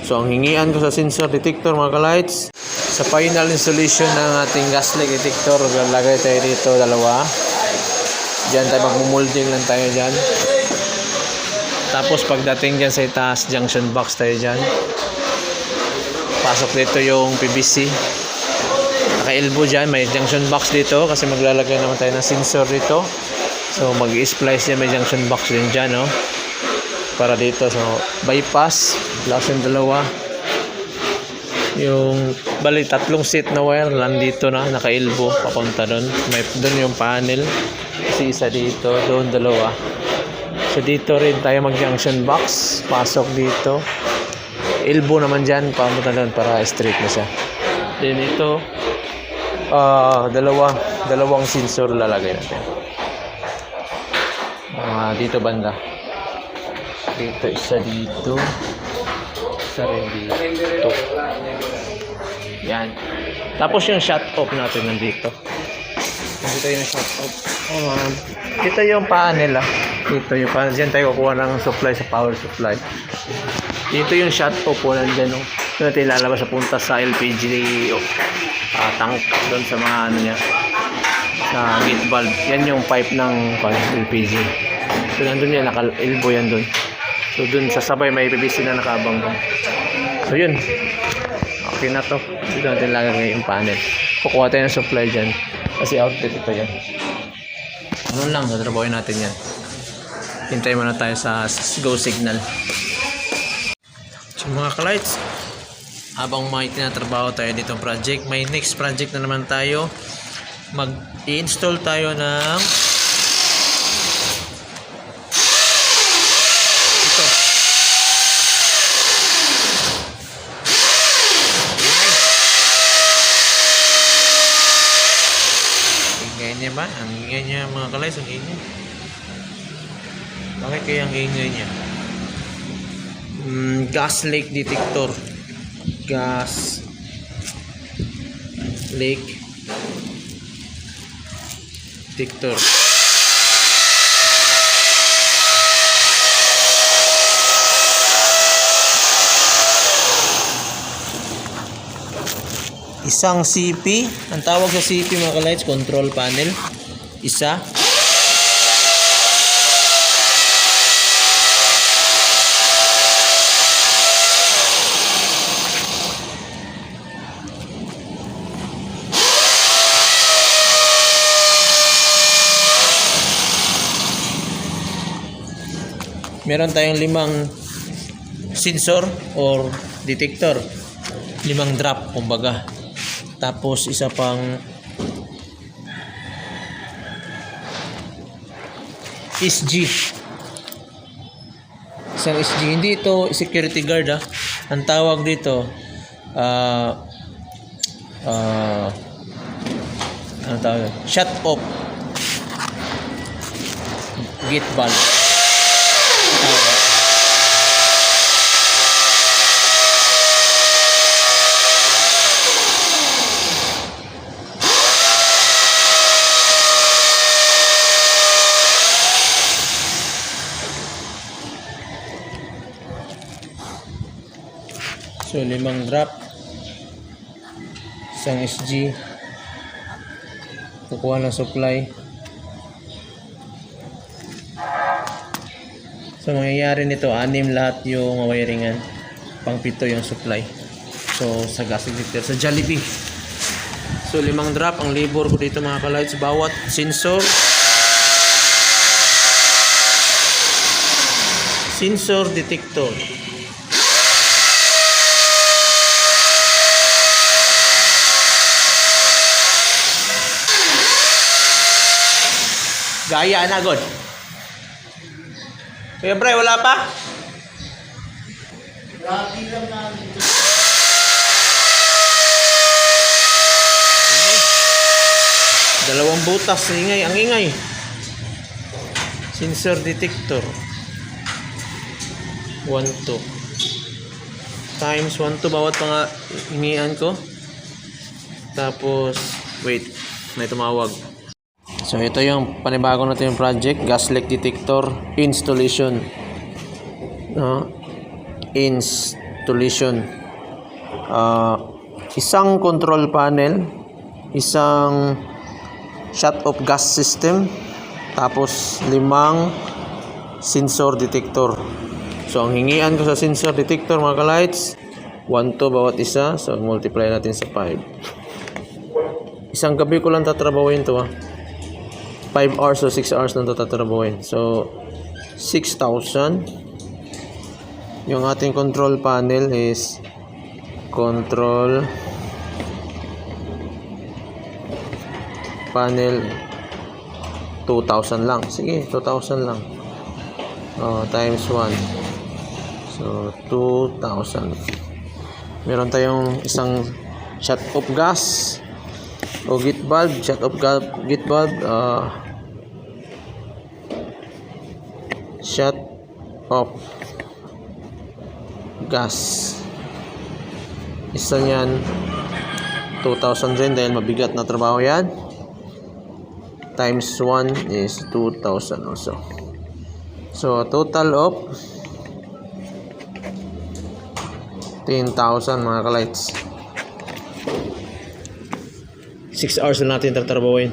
So ang hingian ko sa sensor detector mga ka-lights, sa final installation ng ating gas leak detector, lalagay tayo dito dalawa. Diyan tayo magmumolding lang tayo dyan. Tapos pagdating dyan sa itaas, junction box tayo dyan. Pasok dito yung PVC. Naka-elbow dyan, may junction box dito kasi maglalagay naman tayo ng sensor dito. So mag-i-splice dyan, may junction box din dyan, no? Para dito, so bypass, plus yung dalawa. Yung bali tatlong set na wire lang dito na naka-elbow papunta doon. May doon yung panel. Kasi isa dito, doon dalawa. So dito rin tayo mag-junction box, pasok dito. Elbow naman diyan papunta doon para straight na siya. Then ito dalawang sensor lalagay natin. Dito banda. Dito isa dito. Isa rin dito. Yan. Tapos yung shut off natin nandito. Dito yung shut off. Dito yung panel Dito yung panel. Diyan tayo kukuha ng supply sa power supply. Dito yung shut off po nandyan. Ito natin ilalabas sa punta sa LPG tank. Doon sa mga ano niya. Sa gate valve. Yan yung pipe ng LPG. So nandun yan. Naka-elbow yan doon. So dun sa sabay may PVC na nakabang doon. So yun. Okay na to. Dito natin lagay yung panel. Kukuha tayo ng supply dyan. Kasi outlet ito yan. Ano lang, tatrabahin natin yan. Hintayin muna tayo sa go signal. So mga ka-lights, habang may tinatrabaho tayo ditong project, may next project na naman tayo. Mag-i-install tayo ng ba? Ang ingay niya mga ka-lights, ang ingay. Bakit kaya ang ingay niya? Gas leak detector. Gas leak detector. Isang CP, ang tawag sa CP mga ka-lights, control panel. Isa. Meron tayong 5 sensor or detector. 5 drop kumbaga. Tapos isa pang SG. Isang SG. Hindi ito security guard Ang tawag dito ano tawag? Shut off gate valve. So 5 drop, isang SG, kukuha ng supply. So mangyayari nito, 6 lahat yung wiringan, pang 7 yung supply. So sa gas detector, sa Jollibee. So 5 drop ang labor ko dito mga ka-lights, bawat sensor detector. Gaya na god. Kuya Bray, wala pa? Grabe lang namin. Dalawang butas, ingay, ang ingay. Sensor detector. 1, 2. Times 1, 2 bawat mga hingian ko. Tapos, wait, may tumawag. So ito yung panibago natin yung project, gas leak detector installation. installation. Isang control panel, isang shut-off gas system, tapos 5 sensor detector. So ang hingian ko sa sensor detector mga ka-lights, 1 to bawat isa. So multiply natin sa 5. Isang gabi ko lang tatrabahuin to 5 hours o 6 hours lang tatrabahuin. So 6,000. Yung ating control panel is control panel 2,000 lang. Sige, 2,000 lang. Times 1. So 2,000. Meron tayong isang shut-off gas o gate valve, shut-off gate valve, shut-off gas. Isa niyan 2,000 din dahil mabigat na trabaho yan. Times 1 is 2,000 also. So total of 10,000 mga ka-lights. 6 hours na natin tatrabahuin.